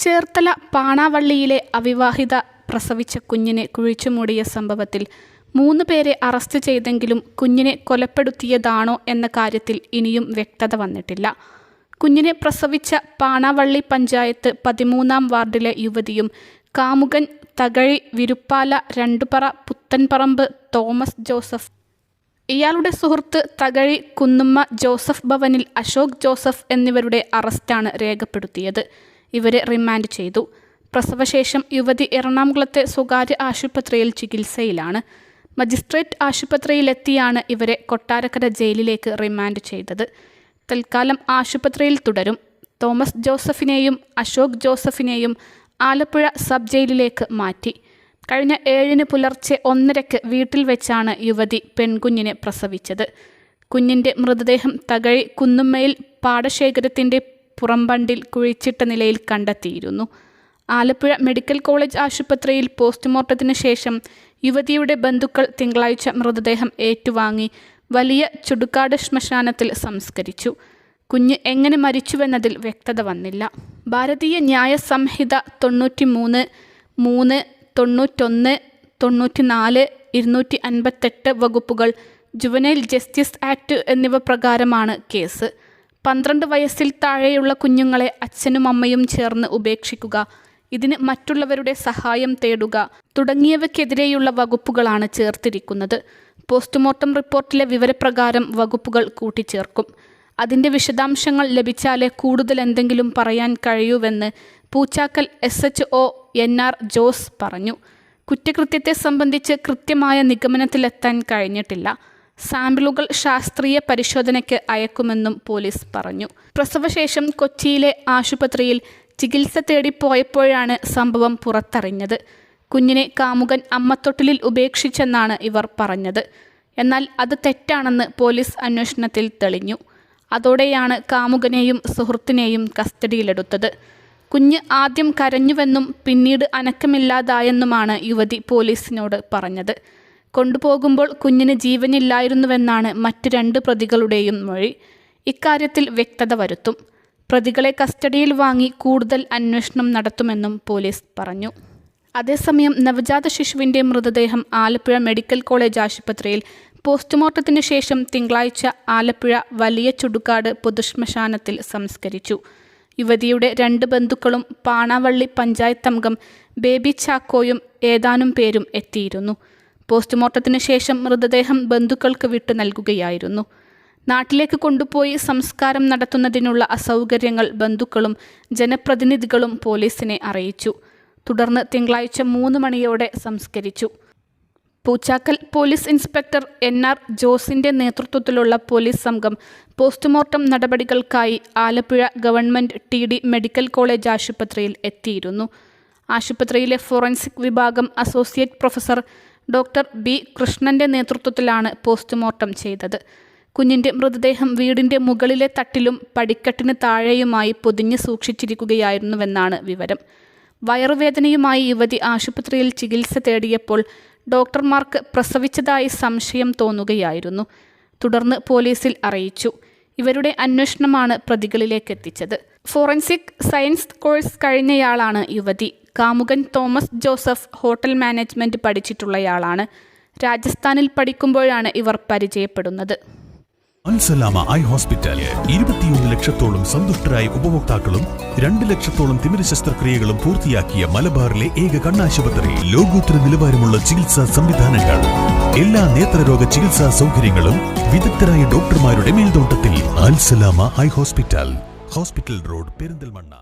ചേർത്തല പാണാവള്ളിയിലെ അവിവാഹിത പ്രസവിച്ച കുഞ്ഞിനെ കുഴിച്ചുമൂടിയ സംഭവത്തിൽ 3 പേരെ അറസ്റ്റ് ചെയ്തെങ്കിലും കുഞ്ഞിനെ കൊലപ്പെടുത്തിയതാണോ എന്ന കാര്യത്തിൽ ഇനിയും വ്യക്തത വന്നിട്ടില്ല. കുഞ്ഞിനെ പ്രസവിച്ച പാണാവള്ളി പഞ്ചായത്ത് 13-ാം വാർഡിലെ യുവതിയും കാമുകൻ തകഴി വിരുപ്പാല രണ്ടുപറ പുത്തൻപറമ്പ് തോമസ് ജോസഫ്, ഇയാളുടെ സുഹൃത്ത് തകഴി കുന്നുമ്മ ജോസഫ് ഭവനിൽ അശോക് ജോസഫ് എന്നിവരുടെ അറസ്റ്റാണ് രേഖപ്പെടുത്തിയത്. ഇവരെ റിമാൻഡ് ചെയ്തു. പ്രസവശേഷം യുവതി എറണാകുളത്തെ സ്വകാര്യ ആശുപത്രിയിൽ ചികിത്സയിലാണ്. മജിസ്ട്രേറ്റ് ആശുപത്രിയിലെത്തിയാണ് ഇവരെ കൊട്ടാരക്കര ജയിലിലേക്ക് റിമാൻഡ് ചെയ്തത്. തൽക്കാലം ആശുപത്രിയിൽ തുടരും. തോമസ് ജോസഫിനെയും അശോക് ജോസഫിനെയും ആലപ്പുഴ സബ് ജയിലിലേക്ക് മാറ്റി. കഴിഞ്ഞ 7-ന് പുലർച്ചെ 1:30-ക്ക് വീട്ടിൽ വെച്ചാണ് യുവതി പെൺകുഞ്ഞിനെ പ്രസവിച്ചത്. കുഞ്ഞിൻ്റെ മൃതദേഹം തകഴി കുന്നുമ്മയിൽ പാടശേഖരത്തിൻ്റെ പുറംബണ്ടിൽ കുഴിച്ചിട്ട നിലയിൽ കണ്ടെത്തിയിരുന്നു. ആലപ്പുഴ മെഡിക്കൽ കോളേജ് ആശുപത്രിയിൽ പോസ്റ്റ്മോർട്ടത്തിന് ശേഷം യുവതിയുടെ ബന്ധുക്കൾ തിങ്കളാഴ്ച മൃതദേഹം ഏറ്റുവാങ്ങി വലിയ ചുടുകാട് ശ്മശാനത്തിൽ സംസ്കരിച്ചു. കുഞ്ഞ് എങ്ങനെ മരിച്ചുവെന്നതിൽ വ്യക്തത വന്നില്ല. ഭാരതീയ ന്യായ സംഹിത 93, 3, 91, 94, 258 വകുപ്പുകൾ, ജുവനൈൽ ജസ്റ്റിസ് ആക്ട് എന്നിവ പ്രകാരമാണ് കേസ്. 12 വയസ്സിൽ താഴെയുള്ള കുഞ്ഞുങ്ങളെ അച്ഛനും അമ്മയും ചേർന്ന് ഉപേക്ഷിക്കുക, ഇതിന് മറ്റുള്ളവരുടെ സഹായം തേടുക തുടങ്ങിയവയ്ക്കെതിരെയുള്ള വകുപ്പുകളാണ് ചേർത്തിരിക്കുന്നത്. പോസ്റ്റ്മോർട്ടം റിപ്പോർട്ടിലെ വിവരപ്രകാരം വകുപ്പുകൾ കൂട്ടിച്ചേർക്കും. അതിൻ്റെ വിശദാംശങ്ങൾ ലഭിച്ചാലേ കൂടുതൽ എന്തെങ്കിലും പറയാൻ കഴിയൂവെന്ന് പൂച്ചാക്കൽ SHO NR ജോസ് പറഞ്ഞു. കുറ്റകൃത്യത്തെ സംബന്ധിച്ച് കൃത്യമായ നിഗമനത്തിലെത്താൻ കഴിഞ്ഞിട്ടില്ല. സാമ്പിളുകൾ ശാസ്ത്രീയ പരിശോധനയ്ക്ക് അയക്കുമെന്നും പോലീസ് പറഞ്ഞു. പ്രസവശേഷം കൊച്ചിയിലെ ആശുപത്രിയിൽ ചികിത്സ തേടി പോയപ്പോഴാണ് സംഭവം പുറത്തറിഞ്ഞത്. കുഞ്ഞിനെ കാമുകൻ അമ്മത്തൊട്ടിലിൽ ഉപേക്ഷിച്ചെന്നാണ് ഇവർ പറഞ്ഞത്. എന്നാൽ അത് തെറ്റാണെന്ന് പോലീസ് അന്വേഷണത്തിൽ തെളിഞ്ഞു. അതോടെയാണ് കാമുകനെയും സുഹൃത്തിനെയും കസ്റ്റഡിയിലെടുത്തത്. കുഞ്ഞ് ആദ്യം കരഞ്ഞുവെന്നും പിന്നീട് അനക്കമില്ലാതായെന്നുമാണ് യുവതി പോലീസിനോട് പറഞ്ഞത്. കൊണ്ടുപോകുമ്പോൾ കുഞ്ഞിന് ജീവനില്ലായിരുന്നുവെന്നാണ് മറ്റ് 2 പ്രതികളുടെയും മൊഴി. ഇക്കാര്യത്തിൽ വ്യക്തത വരുത്തും. പ്രതികളെ കസ്റ്റഡിയിൽ വാങ്ങി കൂടുതൽ അന്വേഷണം നടത്തുമെന്നും പോലീസ് പറഞ്ഞു. അതേസമയം നവജാത ശിശുവിൻ്റെ മൃതദേഹം ആലപ്പുഴ മെഡിക്കൽ കോളേജ് ആശുപത്രിയിൽ പോസ്റ്റ്മോർട്ടത്തിന് ശേഷം തിങ്കളാഴ്ച ആലപ്പുഴ വലിയ ചുടുകാട് പൊതുശ്മശാനത്തിൽ സംസ്കരിച്ചു. യുവതിയുടെ 2 ബന്ധുക്കളും പാണാവള്ളി പഞ്ചായത്ത് അംഗം ബേബി ചാക്കോയും ഏതാനും പേരും എത്തിയിരുന്നു. പോസ്റ്റ്മോർട്ടത്തിന് ശേഷം മൃതദേഹം ബന്ധുക്കൾക്ക് വിട്ടു നൽകുകയായിരുന്നു. നാട്ടിലേക്ക് കൊണ്ടുപോയി സംസ്കാരം നടത്തുന്നതിനുള്ള അസൗകര്യങ്ങൾ ബന്ധുക്കളും ജനപ്രതിനിധികളും പോലീസിനെ അറിയിച്ചു. തുടർന്ന് തിങ്കളാഴ്ച 3 മണിയോടെ സംസ്കരിച്ചു. പൂച്ചാക്കൽ പോലീസ് ഇൻസ്പെക്ടർ NR ജോസിൻ്റെ നേതൃത്വത്തിലുള്ള പോലീസ് സംഘം പോസ്റ്റ്മോർട്ടം നടപടികൾക്കായി Alappuzha government TD medical college ആശുപത്രിയിൽ എത്തിയിരുന്നു. ആശുപത്രിയിലെ ഫോറൻസിക് വിഭാഗം അസോസിയേറ്റ് പ്രൊഫസർ ഡോക്ടർ B കൃഷ്ണൻ്റെ നേതൃത്വത്തിലാണ് പോസ്റ്റ്മോർട്ടം ചെയ്തത്. കുഞ്ഞിൻ്റെ മൃതദേഹം വീടിൻ്റെ മുകളിലെ തട്ടിലും പടിക്കെട്ടിന് താഴെയുമായി പൊതിഞ്ഞ് സൂക്ഷിച്ചിരിക്കുകയായിരുന്നുവെന്നാണ് വിവരം. വയറുവേദനയുമായി യുവതി ആശുപത്രിയിൽ ചികിത്സ തേടിയപ്പോൾ ഡോക്ടർമാർക്ക് പ്രസവിച്ചതായി സംശയം തോന്നുകയായിരുന്നു. തുടർന്ന് പോലീസിൽ അറിയിച്ചു. ഇവരുടെ അന്വേഷണമാണ് പ്രതികളിലേക്ക് എത്തിച്ചത്. ഫോറൻസിക് സയൻസ് കോഴ്സ് കഴിഞ്ഞയാളാണ് യുവതി. കാമുകൻ തോമസ് ജോസഫ് ഹോട്ടൽ മാനേജ്മെൻറ്റ് പഠിച്ചിട്ടുള്ളയാളാണ്. രാജസ്ഥാനിൽ പഠിക്കുമ്പോഴാണ് ഇവർ പരിചയപ്പെടുന്നത്. അൽസലാമ ഐ ഹോസ്പിറ്റൽ 21 ലക്ഷത്തോളം സന്തുഷ്ടരായ ഉപഭോക്താക്കളും 2 ലക്ഷത്തോളം തിമിര ശസ്ത്രക്രിയകളും പൂർത്തിയാക്കിയ മലബാറിലെ ഏക കണ്ണാശുപത്രി. ലോകോത്തര നിലവാരമുള്ള ചികിത്സാ സംവിധാനങ്ങൾ, എല്ലാ നേത്രരോഗ ചികിത്സാ സൗകര്യങ്ങളും വിദഗ്ധരായ ഡോക്ടർമാരുടെ മേൽനോട്ടത്തിൽ. Al Salama eye hospital, hospital road, Perinthalmanna.